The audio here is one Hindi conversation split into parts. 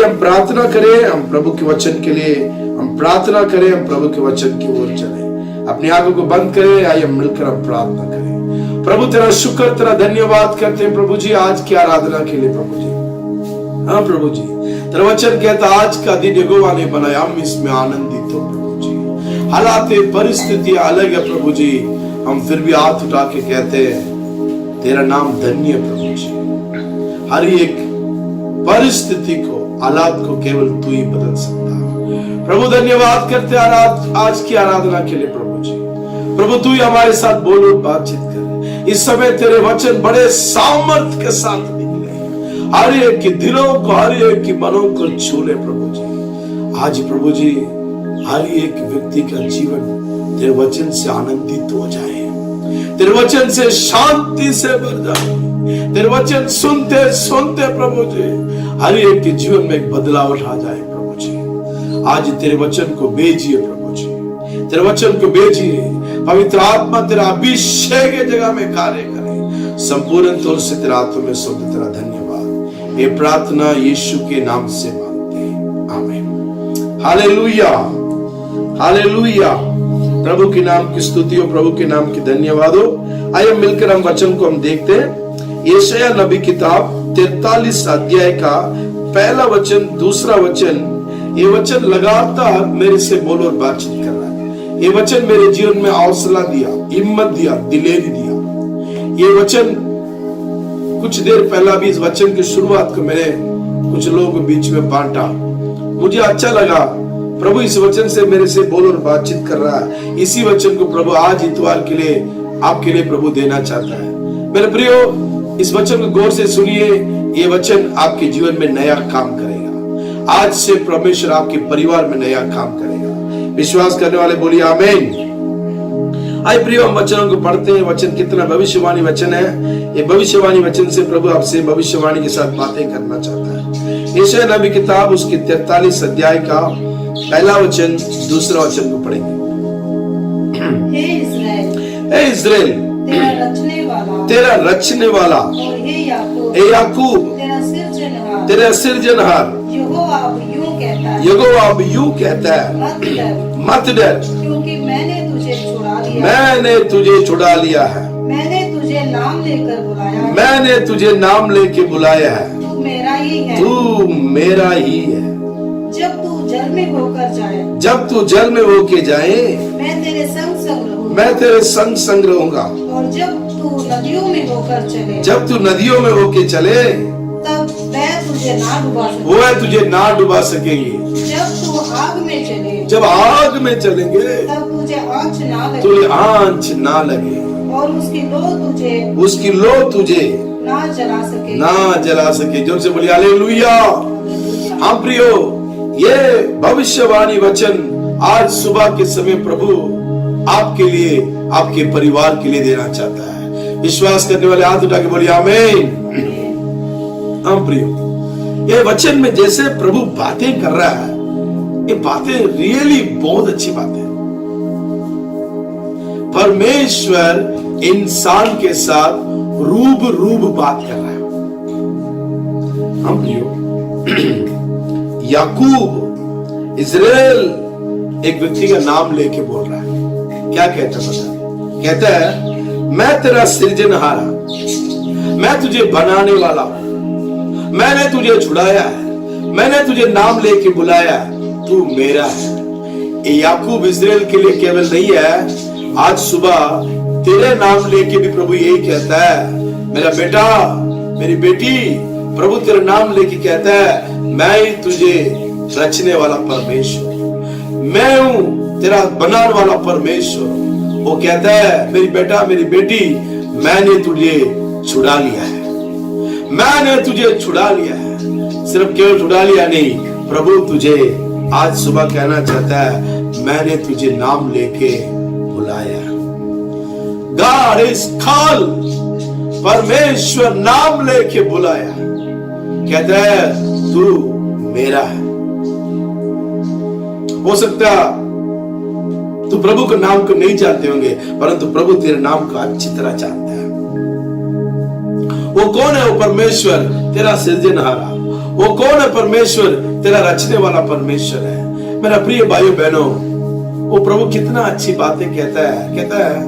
हम प्रार्थना करें, हम प्रभु के वचन के लिए हम प्रार्थना करें, हम प्रभु के वचन की ओर चलें। अपनी आंखों को बंद करें, आइए हम मिलकर हम प्रार्थना करें। प्रभु तेरा शुक्र, तेरा धन्यवाद करते हैं प्रभु जी आज की आराधना के लिए प्रभु जी। हाँ प्रभु जी, तेरा वचन कहता आज का दिन यहोवा ने बनाया, हम इसमें आनंदित हो प्रभु जी। हालात परिस्थितियां अलग है प्रभु जी, हम फिर भी हाथ उठा के कहते हैं तेरा नाम धन्य है प्रभु जी। हर एक परिस्थिति को, हालात को केवल तू ही बदल सकता है प्रभु। धन्यवाद करते आज की आराधना के लिए प्रभु जी। प्रभु तू ही हमारे साथ बोलो, बातचीत कर। इस समय तेरे वचन बड़े सामर्थ्य के साथ निकले, हर एक के दिलों को, हर एक के मनों को छू ले प्रभु जी। आज प्रभु जी हर एक व्यक्ति का जीवन तेरे वचन से आनंदित हो जाए, तेरे वचन से शांति से भर जाए। तेरे वचन सुनते सुनते प्रभु जी हर एक के जीवन में एक बदलाव आ जाए प्रभु जी। आज तेरे वचन को भेजिए प्रभु जी, तेरे वचन को भेजिए। पवित्र आत्मा तेरा अभिषेक के जगह में कार्य करे, संपूर्ण तौर से तेरा आत्मा में शुद्ध तेरा धन्यवाद। ये प्रार्थना यीशु के नाम से मांगते हैं, आमीन। Hallelujah, hallelujah. प्रभु के नाम की स्तुति हो, प्रभु के नाम की धन्यवाद हो। आइए मिलकर हम वचन को हम देखते हैं। यशायाह नबी किताब 43 अध्याय का पहला वचन, दूसरा वचन, ये वचन लगातार मेरे से बोलो और बातचीत कर रहा है। ये वचन मेरे जीवन में हौसला दिया, हिम्मत दिया, दिलेरी दिया। ये वचन कुछ देर पहला भी इस वचन की शुरुआत को मेरे कुछ लोगों के बीच में बांटा, मुझे अच्छा लगा। प्रभु इस वचन से मेरे से बोलो और बातचीत कर रहा है। इसी वचन को प्रभु आज इतवार के लिए आपके लिए प्रभु देना चाहता है। मेरे प्रियो, इस वचन को गौर से सुनिए। ये वचन आपके जीवन में नया काम करेगा। आज से परमेश्वर आपके परिवार में नया काम करेगा। विश्वास करने वाले बोलिए आमीन। आइए प्रियो, हम वचनों को पढ़ते हैं। वचन कितना भविष्यवाणी वचन है। ये भविष्यवाणी वचन से प्रभु आपसे भविष्यवाणी के साथ बातें करना चाहता है। यशायाह नबी किताब उसकी 43 अध्याय का पहला वचन, दूसरा वचन को पढ़ेंगे। हे इस्राएल, तेरा रचने वाला, हे याकूब तेरा सिरजनहार, यहोवा अब यूं कहता है, मत डर, क्योंकि मैंने तुझे छुड़ा लिया, मैंने तुझे छुड़ा लिया है, मैंने तुझे नाम लेकर बुलाया है, मैंने तुझे नाम लेके बुलाया है, तू मेरा ही है, तू मेरा ही है। जब तू जल में होकर जाए, जब तू जल में होके जाए, मैं तेरे संग संग रहूंगा, मैं तेरे संग संग रहूंगा। और जब तू नदियों में होकर चले, जब तू नदियों में होके चले, तब मैं तुझे ना डुबा सकूंगा, वो तुझे ना डुबा सकेंगे। जब तू आग में चले, जब आग में चलेंगे, तब तुझे आँच ना लगे, तुझे आँच ना लगे, और उसकी लो तुझे ना जला सके, ना जला सके। जोर से बोलिए हालेलुया। हाँ प्रियो, ये भविष्यवाणी वचन आज सुबह के समय प्रभु आपके लिए, आपके परिवार के लिए देना चाहता है। विश्वास करने वाले हाथ उठा के बोलिए आमीन। हाँ प्रियो, ये वचन में जैसे प्रभु बातें कर रहा है, ये बातें रियली बहुत अच्छी बातें। परमेश्वर इंसान के साथ रूबरू बात कर रहा है। हम प्रियो, याकूब, इस्राएल एक व्यक्ति का नाम लेके बोल रहा है। क्या कहता है? कहता है, मैं तेरा सृजनहार, मैं तुझे बनाने वाला, मैंने तुझे छुड़ाया है, मैंने तुझे नाम लेके बुलाया, तू मेरा है। याकूब इस्राएल के लिए केवल नहीं है, आज सुबह तेरे नाम लेके भी प्रभु यही कहता है, मेरा बेटा, मेरी बेटी, प्रभु तेरा नाम लेके कहता है, मैं ही तुझे रचने वाला परमेश्वर, मैं हूं तेरा बनाने वाला परमेश्वर। वो कहता है, मेरी बेटा, मेरी बेटी, मैंने तुझे छुड़ा लिया है, मैंने तुझे छुड़ा लिया है। सिर्फ केवल छुड़ा लिया नहीं, प्रभु तुझे आज सुबह कहना चाहता है, मैंने तुझे नाम लेके बुलाया। God is called, परमेश्वर नाम लेके बुलाया, कहता है तू मेरा है। हो सकता तू प्रभु के नाम को नहीं जानते होंगे, परंतु प्रभु तेरे नाम को अच्छी तरह जानता है। वो कौन है? वो परमेश्वर तेरा सृजनहारा, वो कौन है परमेश्वर? तेरा रचने वाला परमेश्वर है। मेरा प्रिय भाइयों बहनों, वो प्रभु कितना अच्छी बातें कहता है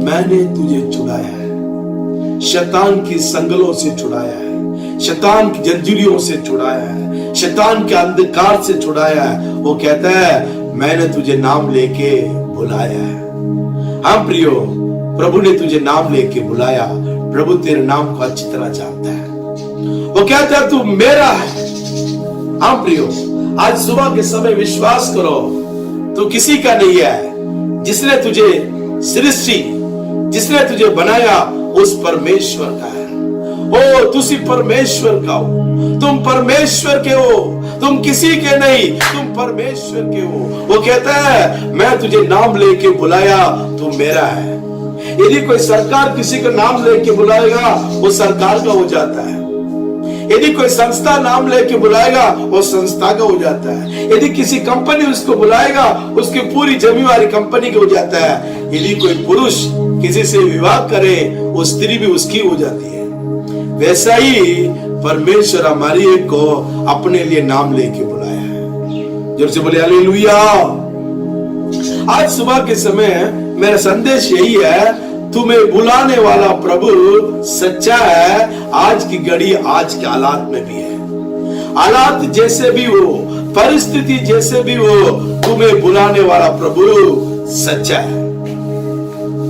मैंने तुझे छुड़ाया है, शैतान की संगलों से छुड़ाया है, शैतान की जंजीरों से छुड़ाया है, शैतान के अंधकार से छुड़ाया है। वो कहता है मैंने तुझे नाम लेके बुलाया है। हाँ प्रियो, प्रभु ने तुझे नाम लेके बुलाया। प्रभु तेरे नाम को अच्छी तरह जानता है। वो कहता है तू मेरा है। हाँ प्रियो, आज सुबह के समय विश्वास करो, तू किसी का नहीं है। जिसने तुझे सृष्टि, जिसने तुझे बनाया, उस परमेश्वर का है। ओ तुसी परमेश्वर का हो, तुम परमेश्वर के हो, तुम किसी के नहीं, तुम परमेश्वर के हो। वो कहता है मैं तुझे नाम लेके बुलाया, तू मेरा है। यदि कोई सरकार किसी का नाम लेके बुलाएगा, वो सरकार का हो जाता है। यदि कोई संस्था नाम लेके बुलाएगा, वो संस्था का हो जाता है। यदि किसी कंपनी उसको बुलाएगा, उसकी पूरी जिम्मेवारी कंपनी की हो जाता है। यदि कोई पुरुष किसी से विवाह करे, वो स्त्री भी उसकी हो जाती है। वैसा ही परमेश्वर हमारी एक को अपने लिए नाम लेके बुलाया है। जोर से बोले हालेलुया। आज सुबह के समय मेरा संदेश यही है, तुम्हें बुलाने वाला प्रभु सच्चा है। आज की घड़ी, आज के हालात में भी है। हालात जैसे भी हो, परिस्थिति जैसे भी हो, तुम्हें बुलाने वाला प्रभु सच्चा है।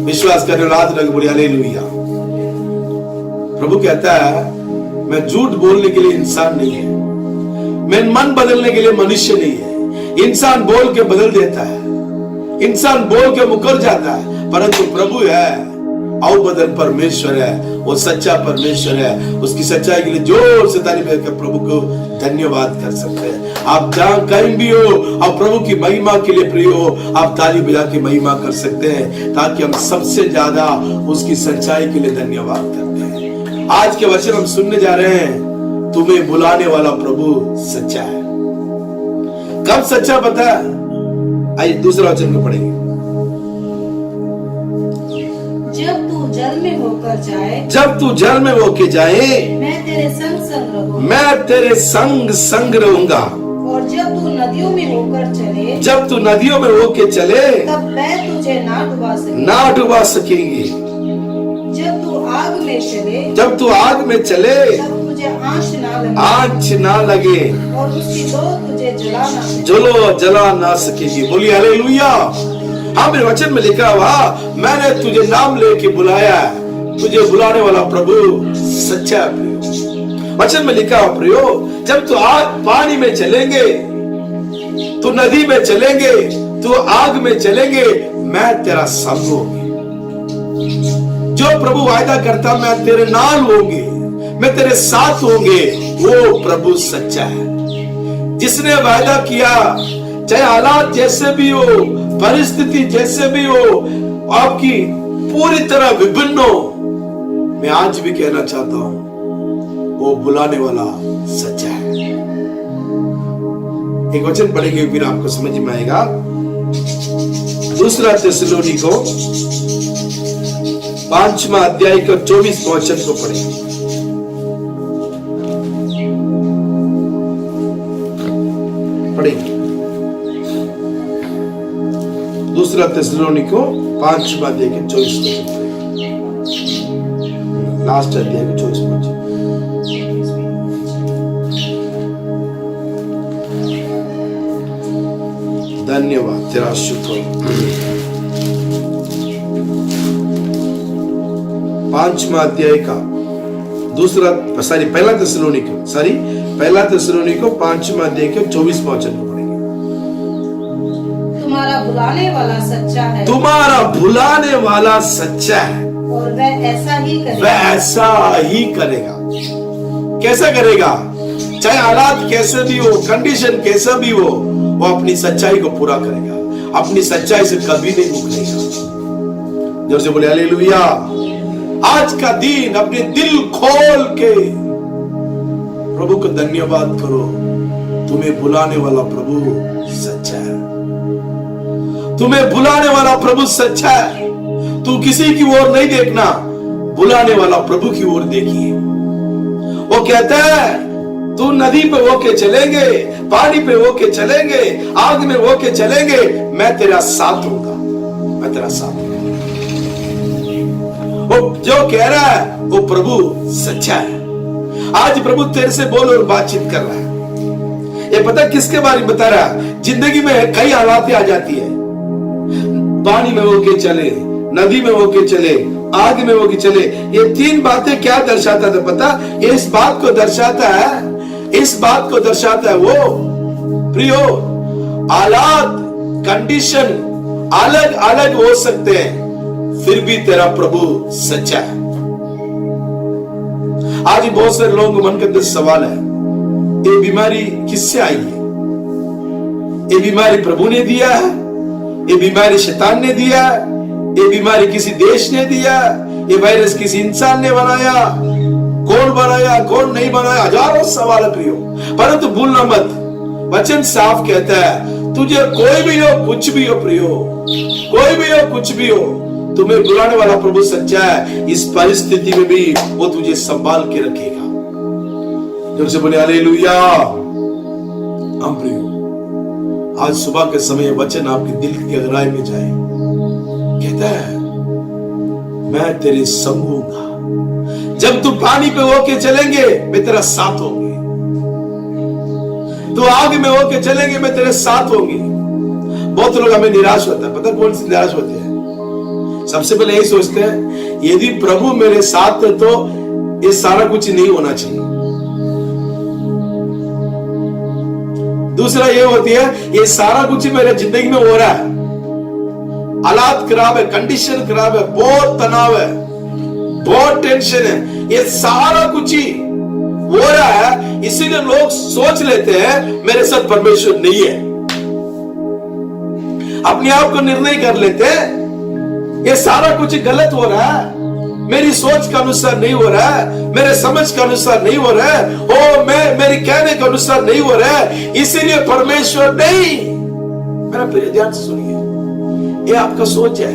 विश्वास करने वाला हाथ रख बोले हालेलुया। प्रभु कहता है मैं झूठ बोलने के लिए इंसान नहीं है, मैं मन बदलने के लिए मनुष्य नहीं है। इंसान बोल के बदल देता है, इंसान बोल के मुकर जाता है, परंतु प्रभु है, अवबदल परमेश्वर है, वो सच्चा परमेश्वर है। उसकी सच्चाई के लिए जोर से ताली बजाकर प्रभु को धन्यवाद कर सकते हैं। आप जहां कहीं भी हो, आप प्रभु की महिमा के लिए प्रिय हो, आप ताली बजा के महिमा कर सकते हैं, ताकि हम सबसे ज्यादा उसकी सच्चाई के लिए धन्यवाद करते हैं। आज के वचन हम सुनने जा रहे हैं, तुम्हें बुलाने वाला प्रभु सच्चा है। कब सच्चा पता है? आइए दूसरा वचन को पढ़ेंगे। जब तू जल में होकर जाए, जब तू जल में होके जाए, मैं तेरे संग संग रहूंगा। मैं तेरे संग संग रहूंगा। और जब तू नदियों में होकर चले, जब तू नदियों में होके चले, तब मैं तुझे ना डुबा सकेंगे। ना डुबा सकेंगे। जब तू आग में चले, जब तू आग में चले, तब तुझे आँच ना लगे। आँच ना लगे। और उसकी लौ तुझे जला ना सके। जला ना सकेगी। बोलिए हालेलुया। हाँ, मेरे वचन में लिखा हुआ, मैंने तुझे नाम लेके बुलाया है। तुझे बुलाने वाला प्रभु सच्चा है प्रियो। वचन में लिखा हुआ प्रियो, जब तू आग पानी में चलेंगे, तू नदी में चलेंगे, तू आग में चलेंगे, मैं तेरा संग होंगे। जो प्रभु वायदा करता मैं तेरे नाल होंगे, मैं तेरे साथ होंगे, वो प्रभु सच्चा है। जिसने वायदा किया, चाहे हालात जैसे भी हो, परिस्थिति जैसे भी हो, आपकी पूरी तरह विभिन्न हो, मैं आज भी कहना चाहता हूं, वो बुलाने वाला सच्चा है। एक वचन पढ़ेंगे फिर आपको समझ में आएगा। दूसरा थिस्सलुनीको 5वां अध्याय का 24वां वचन को पढ़ेंगे। दूसरा थिस्सलुनीको 5वां अध्याय के 24 वचन, लास्ट अध्याय के 24 वचन। धन्यवाद, तेरा शुक्र। 5वां अध्याय का पहला थिस्सलुनीको 5वां अध्याय के 24वां वचन को पढ़ेंगे। तुम्हारा बुलाने वाला सच्चा है। तुम्हारा बुलाने वाला सच्चा है, और वह ऐसा ही करेगा। वह ऐसा ही करेगा। कैसा करेगा? चाहे हालात कैसे भी हो, कंडीशन कैसा भी हो, वो अपनी सच्चाई को पूरा करेगा। अपनी सच्चाई से कभी नहीं मुकरेगा। जोर से बोले हालेलुया। आज का दिन अपने दिल खोल के प्रभु को धन्यवाद करो। तुम्हें बुलाने वाला प्रभु सच्चा है। तुम्हें बुलाने वाला प्रभु सच्चा है। तू किसी की ओर नहीं देखना, बुलाने वाला प्रभु की ओर देखिए। वो कहता है तू नदी पे होके चलेंगे, पानी पे होके चलेंगे, आग में होके चलेंगे, मैं तेरा साथ होगा, मैं तेरा साथ हूं। वो जो कह रहा है वो प्रभु सच्चा है। आज प्रभु तेरे से बोल और बातचीत कर रहा है। ये पता किसके बारे में बता रहा है? जिंदगी में कई हालात आ जाती है, पानी में होके चले, नदी में होके चले, आग में होके चले। ये तीन बातें क्या दर्शाता था पता? ये इस बात को दर्शाता है वो प्रियो, हालात कंडीशन अलग अलग हो सकते हैं, फिर भी तेरा प्रभु सच्चा है। आज बहुत सारे लोगों को मन के अंदर सवाल है, ये बीमारी किससे आई है? ये बीमारी प्रभु ने दिया है? ये बीमारी शैतान ने दिया? ये बीमारी किसी देश ने दिया? ये वायरस किसी इंसान ने बनाया? कौन बनाया, कौन नहीं बनाया? हजारों सवाल है प्रियो, परंतु भूलना मत, वचन साफ कहता है तुझे कोई भी हो, कुछ भी हो प्रियो, कोई भी हो, कुछ भी हो, तुम्हें बुलाने वाला प्रभु सच्चा है। इस परिस्थिति में भी वो तुझे संभाल के रखेगा। जब से बोले हालेलुया। हम प्रियो, आज सुबह के समय वचन आपके दिल की गहराई में जाए, कहता है मैं तेरे संग हूंगा। जब तू पानी पे होके चलेंगे मैं तेरा साथ होंगे, तू आग में होके चलेंगे मैं तेरे साथ होंगे। बहुत लोग हमें निराश होता है, पता कौन सी निराश होते हैं? सबसे पहले यही सोचते हैं यदि प्रभु मेरे साथ है तो ये सारा कुछ नहीं होना चाहिए। दूसरा ये होती है ये सारा कुछ मेरे जिंदगी में हो रहा है, हालात खराब है, कंडीशन खराब है, बहुत तनाव है, बहुत टेंशन है, ये सारा कुछ ही हो रहा है, इसीलिए लोग सोच लेते हैं मेरे साथ परमेश्वर नहीं है। अपने आप को निर्णय कर लेते हैं ये सारा कुछ गलत हो रहा है, मेरी सोच के अनुसार नहीं हो रहा है, मेरे समझ के अनुसार नहीं हो रहा है, मेरी कहने के अनुसार नहीं हो रहा है, इसीलिए परमेश्वर नहीं। मेरा प्रिय ध्यान से सुनिए, ये आपका सोच है।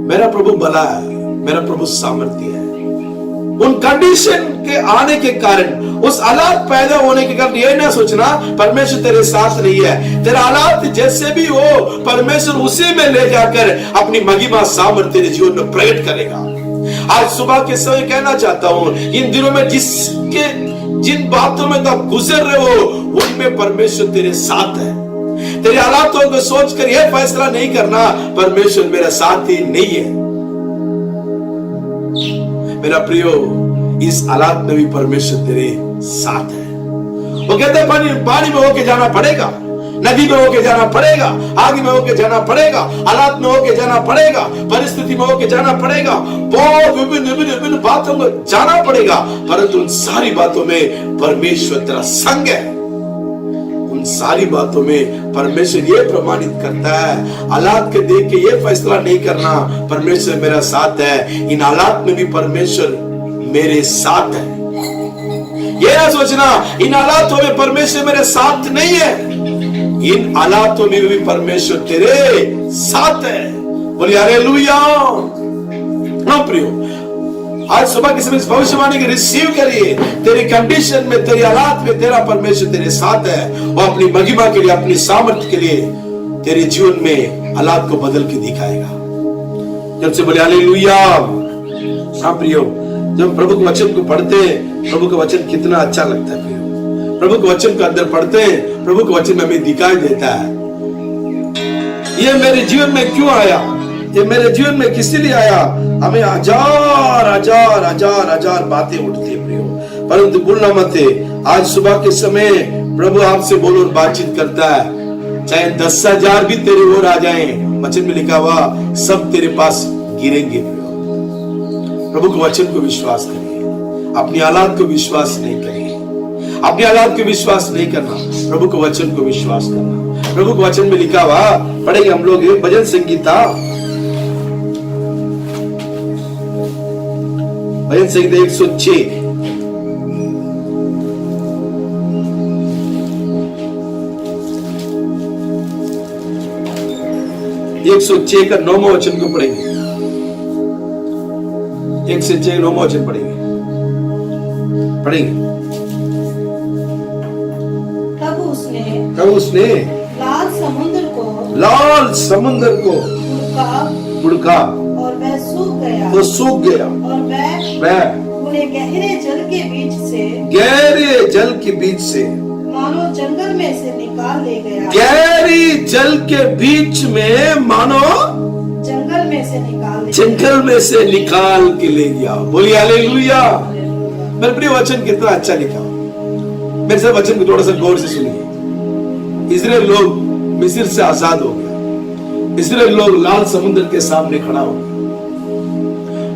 मेरा प्रभु भला है, मेरा प्रभु सामर्थ्य है। उन कंडीशन के आने के कारण, उस हालात पैदा होने के कारण ये ना सोचना परमेश्वर तेरे साथ नहीं है। तेरा हालात जैसे भी हो, परमेश्वर उसी में ले जाकर अपनी महिमा सामर्थ्य तेरे जीवन में प्रकट करेगा। आज सुबह के समय कहना चाहता हूं, इन दिनों में जिन बातों में तुम गुजर रहे हो उनमें परमेश्वर तेरे साथ है। तेरे हालातों को सोचकर यह फैसला नहीं करना परमेश्वर मेरा साथ ही नहीं है। मेरा प्रियो, इस हालात में भी परमेश्वर तेरे साथ है। वो कहते हैं पानी में होके जाना पड़ेगा, नदी में होके जाना पड़ेगा, आग में होके जाना पड़ेगा, हालात में होके जाना पड़ेगा, परिस्थिति में होके जाना पड़ेगा, बहुत विभिन्न बातों में जाना पड़ेगा, परंतु उन सारी बातों में परमेश्वर तेरा संग है। उन सारी बातों में परमेश्वर ये प्रमाणित करता है, हालात के देख के ये फैसला नहीं करना परमेश्वर मेरा साथ है, इन हालात में भी परमेश्वर मेरे साथ है। ये ना सोचना इन हालातों में परमेश्वर मेरे साथ नहीं है, इन हालातों में भी परमेश्वर तेरे साथ है। बोलिए हालेलुया। प्रियो, आज सुबह के समय भविष्यवाणी के रिसीव करिए। तेरी कंडीशन में, तेरी हालात में तेरा परमेश्वर तेरे साथ है। वो अपनी महिमा के लिए, अपनी सामर्थ्य के लिए तेरे जीवन में हालात को बदल के दिखाएगा। जब से बोले हालेलुया। हाँ प्रियो, जब प्रभु के वचन को पढ़ते हैं, प्रभु का वचन कितना अच्छा लगता है प्रियो। प्रभु के वचन को अंदर पढ़ते हैं, प्रभु के वचन में हमें दिखाई देता है ये मेरे जीवन में क्यों आया, ये मेरे जीवन में किस लिए आया। हमें हजार बातें उठती है प्रियो, परंतु भूलना मत है आज सुबह के समय प्रभु आपसे बोल और बातचीत करता है। चाहे 10,000 भी तेरे ओर आ जाएं, वचन में लिखा हुआ सब तेरे पास गिरेंगे। प्रभु के वचन को विश्वास करिए, अपनी हालात को विश्वास नहीं करिए, अपनी हालात को विश्वास नहीं करना, प्रभु के वचन को विश्वास करना। प्रभु के वचन में लिखा हुआ पढ़ेंगे हम लोग भजन संगीता, भजन संगीता 106 106 का 9वां वचन को पढ़ेंगे। 106 9वां वचन पढ़ेंगे। तब उसने लाल समुद्र को बुड़का और वह सूख गया वो सूख गया और वह उन्हें गहरे जल के बीच से मानो जंगल में से निकाल ले गया। गहरी जल के बीच में मानो जंगल में से निकाल के ले गया। बोलिए हालेलुया। मेरे प्रिय वचन कितना अच्छा लिखा। मेरे से वचन को थोड़ा सा गौर से सुनिए। इजराइल लोग मिस्र से आजाद हो गया। इजराइल लोग लाल समुद्र के सामने खड़ा हो गया।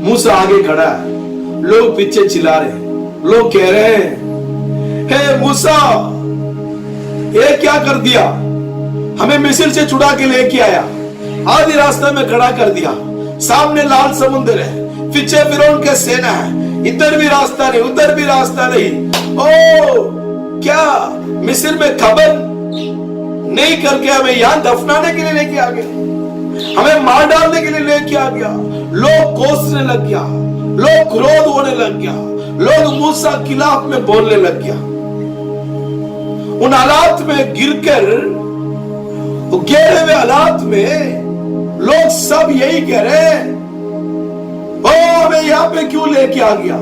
मूसा आगे खड़ा है, लोग पीछे चिल्ला रहे हैं। लोग कह रहे हैं, हे मूसा, ये क्या कर दिया? हमें मिस्र से छुड़ा के लेके आया, आधी रास्ते में खड़ा कर दिया, सामने लाल समुद्र है, पीछे फिरौन के सेना है, इधर भी रास्ता नहीं, उधर भी रास्ता नहीं। ओ क्या मिस्र में खबर नहीं करके हमें यहां दफनाने के लिए लेके आ गया, हमें मार डालने के लिए लेके आ गया। लोग कोसने लग गया, लोग क्रोध होने लग गया, लोग मूसा के खिलाफ में बोलने लग गया। उन हालात में गिरकर, गिरे हुए हालात में लोग सब यही कह रहे हैं, ओ हमें यहां पे क्यों लेके आ गया,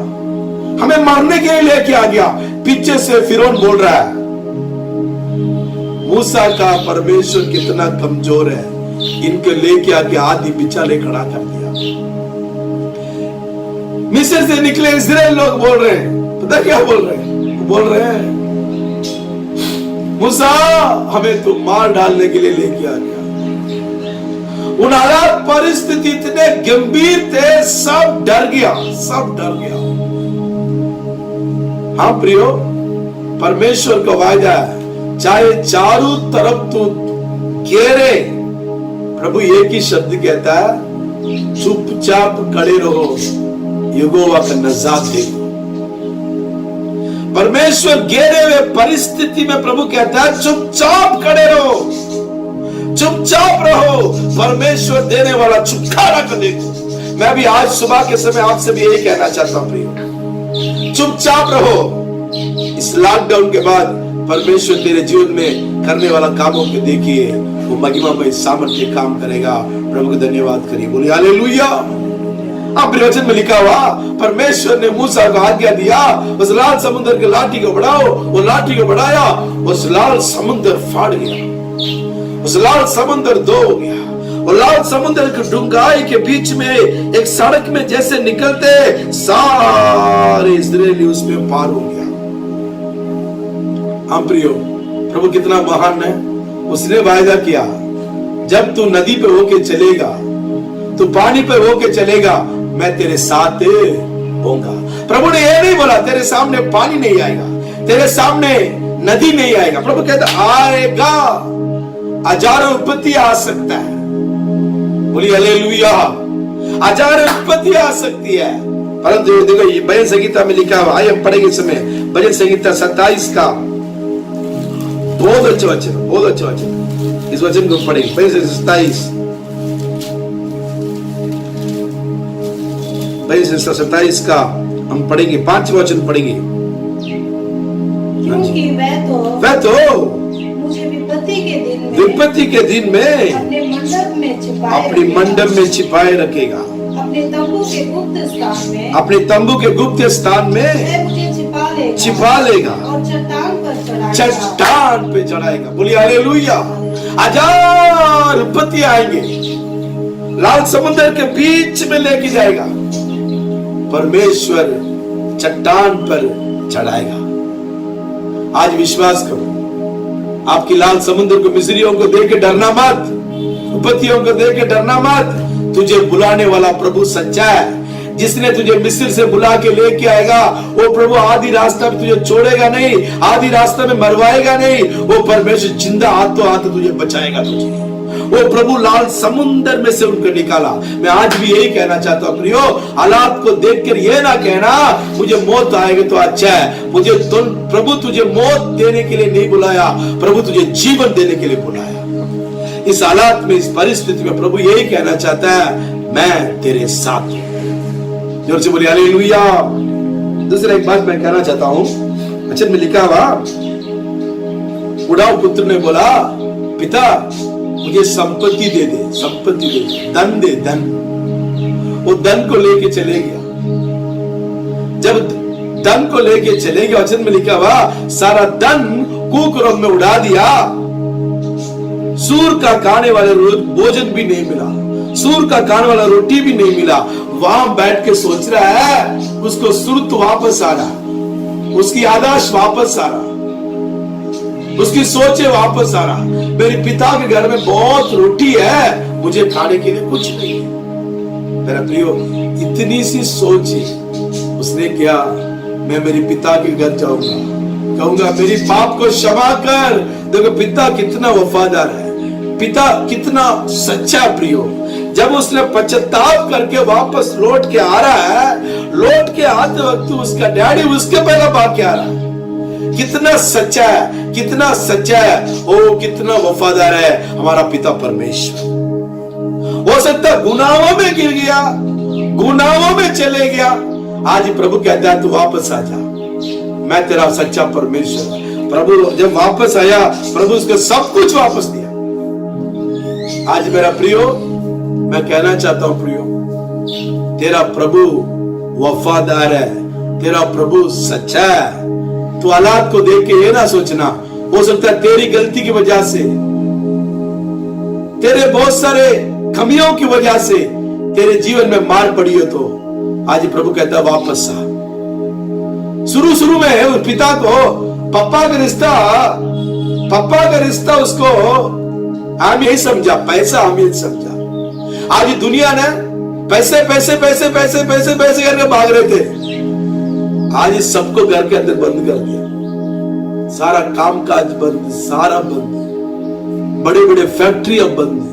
हमें मारने के लिए लेके आ गया। पीछे से फिरौन बोल रहा है, मूसा का परमेश्वर कितना कमजोर है, इनको लेके आके आदि बिचाले खड़ा कर दिया। मिस्र से निकले इजराइल लोग बोल रहे हैं, पता क्या बोल रहे हैं? बोल रहे हैं, मूसा हमें तो मार डालने के लिए लेके आ गया। उन हालात परिस्थिति इतने गंभीर थे, सब डर गया, सब डर गया। हाँ प्रियो, परमेश्वर का वायदा है, चाहे चारों तरफ तू घेरे, प्रभु एक ही शब्द कहता है, चुपचाप खड़े रहो, यहोवा का नजात देखो। परमेश्वर घेरे हुए परिस्थिति में प्रभु कहता है, चुपचाप खड़े रहो, चुपचाप रहो, परमेश्वर देने वाला छुटकारा को देखो। मैं भी आज सुबह के समय आपसे भी यही कहना चाहता हूं प्रियो, चुपचाप रहो। इस लॉकडाउन के बाद परमेश्वर तेरे जीवन में करने वाला कामों को देखिए, वो महिमामय सामर्थ्य काम करेगा। प्रभु को धन्यवाद करिए, बोलिए हालेलुया। अब वचन में लिखा हुआ, परमेश्वर ने मूसा को आज्ञा दिया, उस लाल समुद्र के लाठी को बढ़ाओ। वो लाठी को बढ़ाया, उस लाल समुद्र फाड़ गया, उस लाल समुद्र दो हो गया। और लाल समुद्र की डूंघाई के बीच में एक सड़क में जैसे निकलते सारे इस्राएली उसमें पार हो गया। हाँ प्रियो, प्रभु कितना महान है। उसने वायदा किया, जब तू नदी पे होके चलेगा, तू पानी पे होके चलेगा, मैं तेरे साथ होऊंगा। प्रभु ने यह नहीं बोला तेरे सामने पानी नहीं आएगा, तेरे सामने नदी नहीं आएगा। प्रभु कहता आएगा, हजारों विपत्ति आ सकता है, बोलिए हालेलुया। हजारों विपत्ति आ सकती है, परंतु देखो ये भजन संहिता में लिखा हुआ, आइए हम पढ़ेंगे इस समय भजन संहिता 27 का बहुत अच्छा वचन, बहुत अच्छा वचन। इस वचन को पढ़ेंगे, भजन 27 27 का हम पढ़ेंगे, 5 वचन पढ़ेंगे। क्योंकि वह तो मुझे विपत्ति के दिन में अपने मंडप में छिपाए रखेगा, अपने तंबू के गुप्त स्थान में मुझे छिपा लेगा और चट्टान पे चढ़ाएगा। बोलिए हालेलुया। हजार विपत्ति आएंगे, लाल समुद्र के बीच में लेके जाएगा, परमेश्वर चट्टान पर चढ़ाएगा। आज विश्वास करो, आपकी लाल समुद्र को, मिस्रियों को देख के डरना मत, विपत्तियों को देख के डरना मत। तुझे बुलाने वाला प्रभु सच्चा है, जिसने तुझे मिस्र से बुला के लेके आएगा, वो प्रभु आधी रास्ता में तुझे छोड़ेगा नहीं, आधी रास्ता में मरवाएगा नहीं। वो परमेश्वर जिंदा हाथों हाथ तुझे बचाएगा। तुझे वो प्रभु लाल समुद्र में से उनको निकाला। मैं आज भी यही कहना चाहता हूं प्रियो, हालात को देखकर ये ना कहना मुझे मौत आएगी तो अच्छा है। मुझे प्रभु तुझे मौत देने के लिए नहीं बुलाया, प्रभु तुझे जीवन देने के लिए बुलाया। इस हालात में, इस परिस्थिति में प्रभु यही कहना चाहता है, मैं तेरे साथ हूं। जोर से बोलिए हालेलुया। दूसरा एक बात मैं कहना चाहता हूं, वचन में लिखा हुआ, बुढ़ाऊ पुत्र ने बोला, पिता मुझे संपत्ति दे दे, संपत्ति दे दे, धन दे, धन। वो धन को लेके चले गया। जब धन को लेके चले गया, वचन में लिखा हुआ सारा धन कुकर्म में उड़ा दिया। सूर का खाने वाले भोजन भी नहीं मिला, सूर का खाने वाला रोटी भी नहीं मिला। वहां बैठ के सोच रहा है, उसको सुरत वापस आ रहा, उसकी आदर्श वापस आ रहा, उसकी सोचे वापस आ रहा। मेरे पिता के घर में बहुत रोटी है, मुझे खाने के लिए कुछ नहीं है। मेरा प्रियो, इतनी सी सोच उसने क्या, मैं मेरे पिता के घर जाऊंगा, कहूंगा मेरी पाप को क्षमा कर। देखो पिता कितना वफादार है, पिता कितना सच्चा प्रियो। जब उसने पश्चाताप करके वापस लौट के आ रहा है, लौट के आते वक्त उसका डैडी उसके पहला भाग आ रहा है। कितना सच्चा है, कितना सच्चा है, ओ कितना वफादार है हमारा पिता परमेश्वर। हो सकता है गुनाहों में गिर गया, गुनाहों में चले गया, आज प्रभु कहता है तू वापस आ जा, मैं तेरा सच्चा परमेश्वर। प्रभु जब वापस आया, प्रभु उसको सब कुछ वापस दिया। आज मेरा प्रियो, मैं कहना चाहता हूं प्रियो, तेरा प्रभु वफादार है, तेरा प्रभु सच्चा है। तू हालात को देख के ये ना सोचना, हो सकता है तेरी गलती की वजह से, तेरे बहुत सारे कमियों की वजह से तेरे जीवन में मार पड़ी हो, तो आज प्रभु कहता है वापस आ। शुरू में उस पिता को पापा का रिश्ता उसको हम यही समझा, पैसा हम यही समझा। आज दुनिया ने पैसे पैसे पैसे पैसे पैसे पैसे करके भाग रहे थे, आज सबको घर के अंदर बंद कर दिया, सारा कामकाज बंद, सारा बंद, बड़े बड़े फैक्ट्री अब बंद है।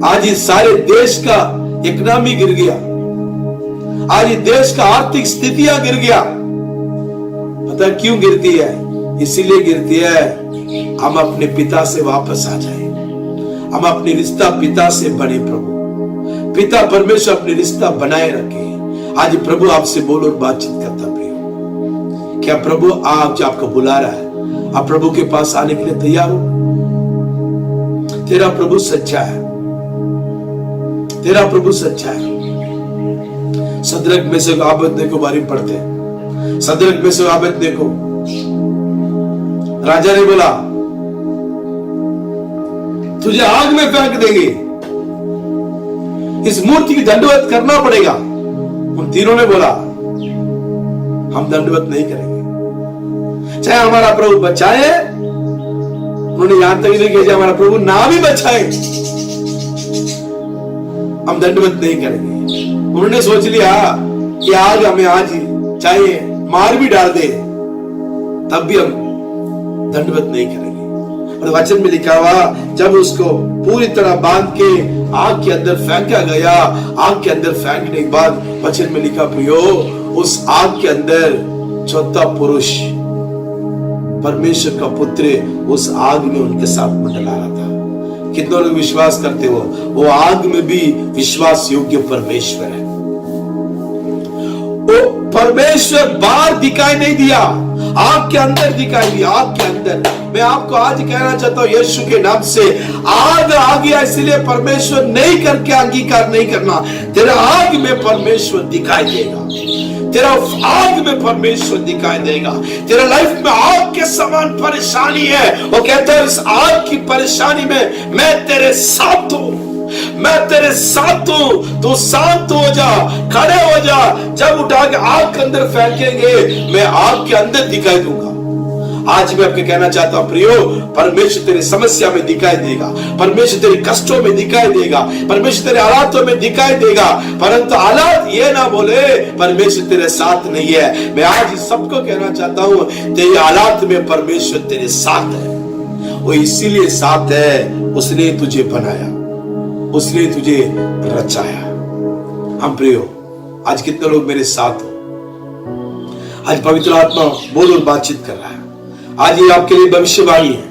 आज इस सारे देश का इकोनॉमी गिर गया, आज देश का आर्थिक स्थितियां गिर गया। पता क्यों गिरती है? इसीलिए गिरती है हम अपने पिता से वापस आ जाए, हम अपने रिश्ता पिता से बने। प्रभु पिता परमेश्वर अपने रिश्ता बनाए रखे। आज प्रभु आपसे बोल और बातचीत करता प्रिय, क्या प्रभु आज आपको बुला रहा है? आप प्रभु के पास आने के लिए तैयार हो? तेरा प्रभु सच्चा है, तेरा प्रभु सच्चा है। सदरक में से आबेदनेगो के बारे में पढ़ते हैं। सदरक में से आबेदनेगो, राजा ने बोला तुझे आग में फेंक देंगे, इस मूर्ति की दंडवत करना पड़ेगा। उन तीनों ने बोला हम दंडवत नहीं करेंगे, चाहे हमारा प्रभु बचाए। उन्होंने यहां तक नहीं किया हमारा प्रभु ना भी बचाए, हम दंडवत नहीं करेंगे। उन्होंने सोच लिया कि आग हमें आज चाहे मार भी डाल दे, तब भी हम दंडवत नहीं करेंगे। और वचन में लिखा हुआ जब उसको पूरी तरह बांध के आग के अंदर फेंका गया, आग के अंदर फेंकने के बाद वचन में लिखा प्रियो, उस आग के अंदर चौथा पुरुष परमेश्वर का पुत्र उस आग में उनके साथ मंडला रहा था। कितने लोग विश्वास करते हो वो आग में भी विश्वास योग्य परमेश्वर है। वो परमेश्वर बाहर दिखाई नहीं दिया, आग के अंदर दिखाई दिया, आग के अंदर। मैं आपको आज कहना चाहता हूं यीशु के नाम से, आग आ गया इसलिए परमेश्वर नहीं करके अंगीकार नहीं करना। तेरा आग में परमेश्वर दिखाई देगा, तेरा आग में परमेश्वर दिखाई देगा। तेरा लाइफ में आग के समान परेशानी है, वो कहता है इस आग की परेशानी में मैं तेरे साथ हूं, मैं तेरे साथ हूं। तो शांत हो जा, खड़े हो जा। जब उठा के आग के अंदर फेंकेंगे मैं आग के अंदर दिखाई दूंगा। आज मैं आपको कहना चाहता हूं प्रियो, परमेश्वर तेरे समस्या में दिखाई देगा, परमेश्वर तेरे कष्टों में दिखाई देगा, परमेश्वर तेरे हालातों में दिखाई देगा। परंतु हालात ये ना बोले परमेश्वर तेरे साथ नहीं है। मैं आज सबको कहना चाहता हूं तेरे हालात में परमेश्वर तेरे साथ है। वो इसीलिए साथ है, उसने तुझे बनाया, उसने तुझे रचाया। हम प्रियो, आज कितने लोग मेरे साथ हो? आज पवित्र आत्मा बोल और बातचीत कर रहा है। आज ये आपके लिए भविष्यवाणी है,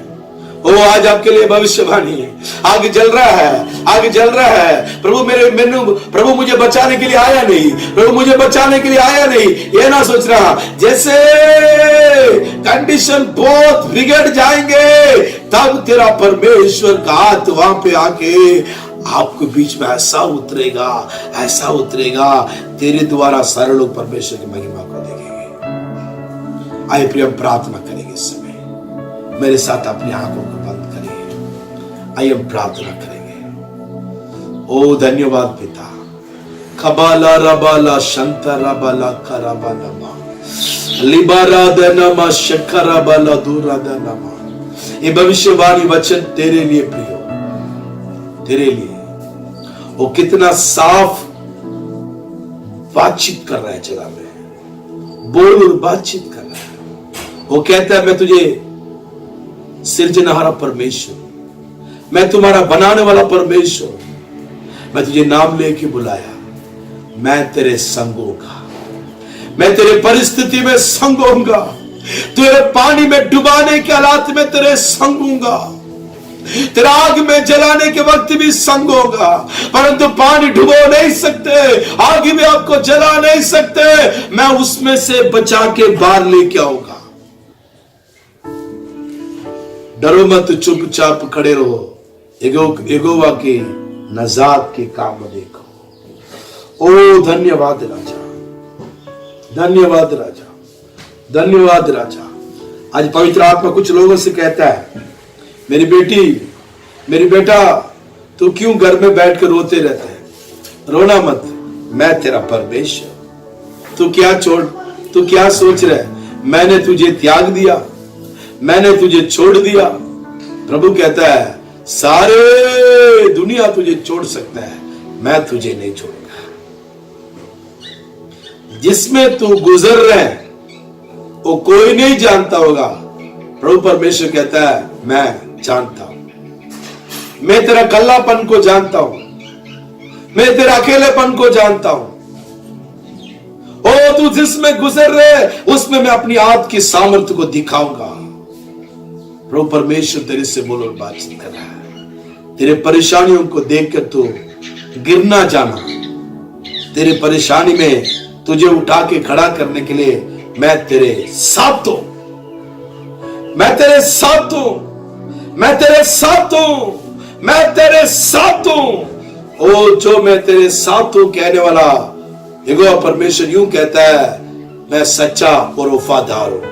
ओ आज आपके लिए भविष्यवाणी है। आग जल रहा है, आग जल रहा है। प्रभु मुझे बचाने के लिए आया नहीं, प्रभु मुझे बचाने के लिए आया नहीं, ये ना सोच रहा। जैसे कंडीशन बहुत बिगड़ जाएंगे, तब तेरा परमेश्वर का हाथ वहां पे आके आपके बीच में ऐसा उतरेगा, ऐसा उतरेगा, तेरे द्वारा सारे लोग परमेश्वर की महिमा को देखेंगे। आइए प्रिय, हम प्रार्थना करेंगे इस समय। मेरे साथ अपनी आंखों को बंद करेंगे। आइए हम प्रार्थना करेंगे। ओ धन्यवाद पिता। खबाला रबाला शंता रबाला कराबाला लिबारा दनमा शखरा बाला दूरा दनमा। ये भविष्यवाणी वचन तेरे लिए प्रियो, तेरे लिए। वो कितना साफ बातचीत कर रहा है जगह में, बोल और बातचीत कर रहा है। वो कहता है मैं तुझे सृजनहारा परमेश्वर, मैं तुम्हारा बनाने वाला परमेश्वर, मैं तुझे नाम लेके बुलाया, मैं तेरे संग होगा, मैं तेरे परिस्थिति में संग होऊंगा, तेरे पानी में डुबाने के हालात में तेरे संग होऊंगा, तेरा आग में जलाने के वक्त भी संग होगा। परंतु पानी डुबो नहीं सकते, आग में आपको जला नहीं सकते, मैं उसमें से बचा के बाहर लेके आऊंगा। डरो मत, चुपचाप खड़े रहो, यहोवा के नजात के काम देखो। ओ धन्यवाद राजा, धन्यवाद राजा, धन्यवाद राजा। आज पवित्र आत्मा कुछ लोगों से कहता है, मेरी बेटी, मेरी बेटा, तू क्यों घर में बैठ कर रोते रहते है? रोना मत, मैं तेरा परमेश्वर। तू क्या सोच रहा है? मैंने तुझे त्याग दिया, मैंने तुझे छोड़ दिया। प्रभु कहता है सारे दुनिया तुझे छोड़ सकता है, मैं तुझे नहीं छोड़ूंगा। जिसमें तू गुजर रहा है वो कोई नहीं जानता होगा। प्रभु परमेश्वर कहता है मैं जानता हूं, मैं तेरा कल्लापन को जानता हूं, मैं तेरा अकेलेपन को जानता हूं। ओ तू जिसमें गुजर रहे उसमें मैं अपनी आत्मा की सामर्थ्य को दिखाऊंगा। प्रभु परमेश्वर तेरे से बोल और बातचीत कर रहा है। तेरे परेशानियों को देखकर तू गिरना जाना, तेरे परेशानी में तुझे उठा के खड़ा करने के लिए मैं तेरे साथ हूं, मैं तेरे साथ हूं, मैं तेरे साथ हूं, मैं तेरे साथ हूं। ओ जो मैं तेरे साथ हूं कहने वाला यहोवा परमेश्वर यूं कहता है, मैं सच्चा और वफादार हूं।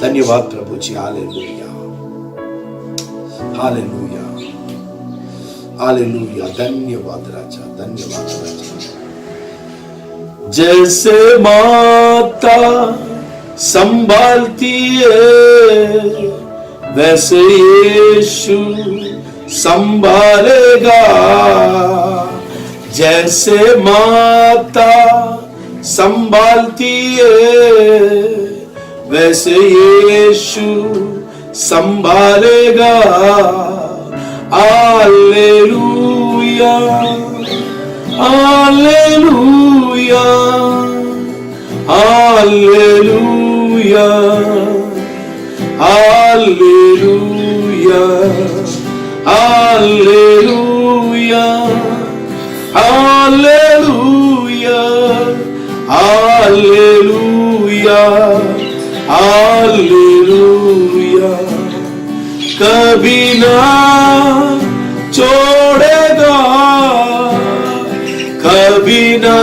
धन्यवाद प्रभु जी। Hallelujah, hallelujah, hallelujah. धन्यवाद राजा, धन्यवाद राजा। जैसे माता संभालती है वैसे यीशु संभालेगा। जैसे माता संभालती है वैसे यीशु संभालेगा। Hallelujah, hallelujah, hallelujah, hallelujah, hallelujah, hallelujah, hallelujah, hallelujah. कभी ना छोड़ेगा, कभी ना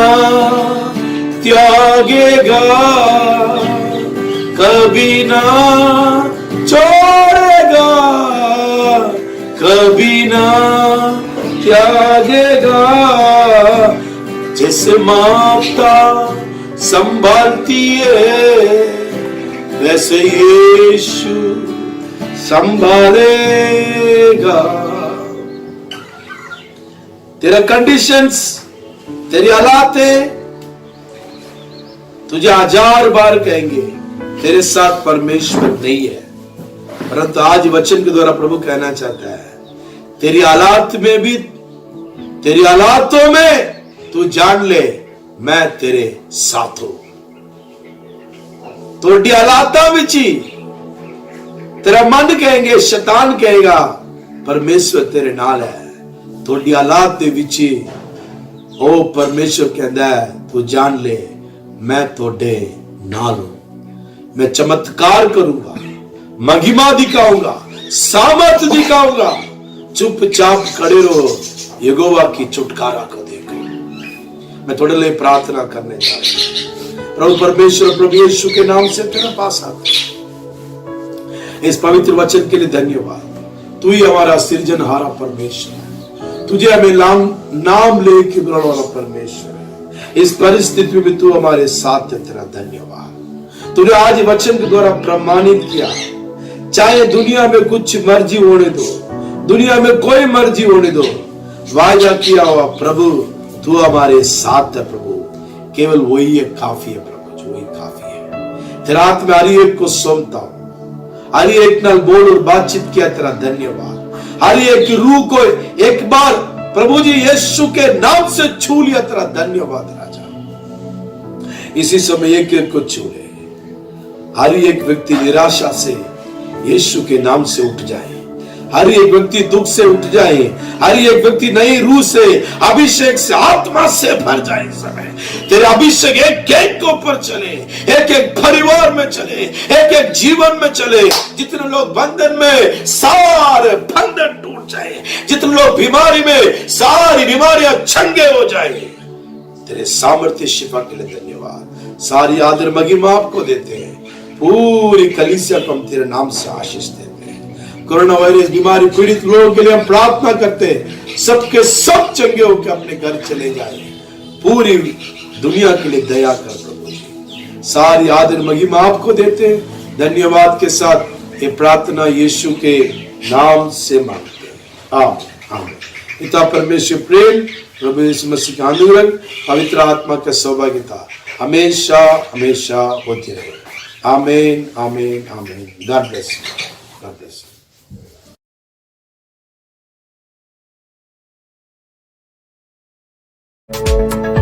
त्यागेगा, कभी ना छोड़ेगा, कभी ना त्यागेगा। जैसे माता संभालती है वैसे यीशु संभालेगा। तेरा कंडीशंस, तेरी हालातें तुझे हजार बार कहेंगे तेरे साथ परमेश्वर नहीं है, परंतु आज वचन के द्वारा प्रभु कहना चाहता है तेरी हालात में भी, तेरी हालातों में तू जान ले मैं तेरे साथ हूं। तोड़ी हालाता विच ही तेरा मन कहेंगे, शैतान कहेगा परमेश्वर तेरे नाल है। थोड़ी हालात दे विच ओ परमेश्वर कहंदा है तू जान ले मैं थोड़े नाल हूं। मैं चमत्कार करूंगा, महिमा दिखाऊंगा, सामर्थ दिखाऊंगा। चुपचाप खड़े रहो, यहोवा की छुटकारा को देखो। मैं थोड़े लिए प्रार्थना करने जा रहा हूं। प्रभु परमेश्वर, प्रभु यीशु के नाम से तेरे पास आते हैं। इस पवित्र वचन के लिए धन्यवाद। तू ही हमारा सृजनहारा परमेश्वर है। तुझे हमें नाम लेके बुलाने वाला परमेश्वर है। इस परिस्थिति में तू हमारे साथ है, तेरा धन्यवाद। तूने आज वचन के द्वारा प्रमाणित किया, चाहे दुनिया में कुछ मर्जी होने दो, दुनिया में कोई मर्जी होने दो, वायदा किया हुआ प्रभु तू हमारे साथ है। प्रभु केवल वही एक काफी है प्रभु, जो वही काफी है। तेरा हाथ में हर एक को सौंपता हूं। हर एक नाल बोल और बातचीत किया, तेरा धन्यवाद। हर एक की रूह को एक बार प्रभु जी यीशु के नाम से छू लिया, तेरा धन्यवाद राजा। इसी समय एक एक को छू ले। हर एक व्यक्ति निराशा से यीशु के नाम से उठ जाए। हर एक व्यक्ति दुख से उठ जाए। हर एक व्यक्ति नई रूह से, अभिषेक से, आत्मा से भर जाए। समय तेरे अभिषेक एक एक के ऊपर चले, एक एक परिवार में चले, एक एक जीवन में चले। जितने लोग बंधन में, सारे बंधन टूट जाए। जितने लोग बीमारी में, सारी बीमारियां चंगे हो जाए। तेरे सामर्थ्य शिफा के लिए धन्यवाद। सारी आदर महिमा आपको देते हैं। पूरी कलीसिया को हम तेरे नाम से आशीष देते हैं। कोरोना वायरस बीमारी पीड़ित लोगों के लिए हम प्रार्थना करते हैं, सबके सब चंगे होकर अपने घर चले जाए। पूरी दुनिया के लिए दया कर प्रभु जी। सारी आदर महिमा आपको देते हैं। धन्यवाद के साथ ये प्रार्थना यीशु के नाम से मांगते हैं, आमीन आमीन। पिता परमेश्वर प्रेम, प्रभु यीशु मसीह का अनुग्रह, पवित्र आत्मा का सौभाग्यता हमेशा हमेशा होती रहे। आमीन आमीन आमीन। God bless you, God bless you.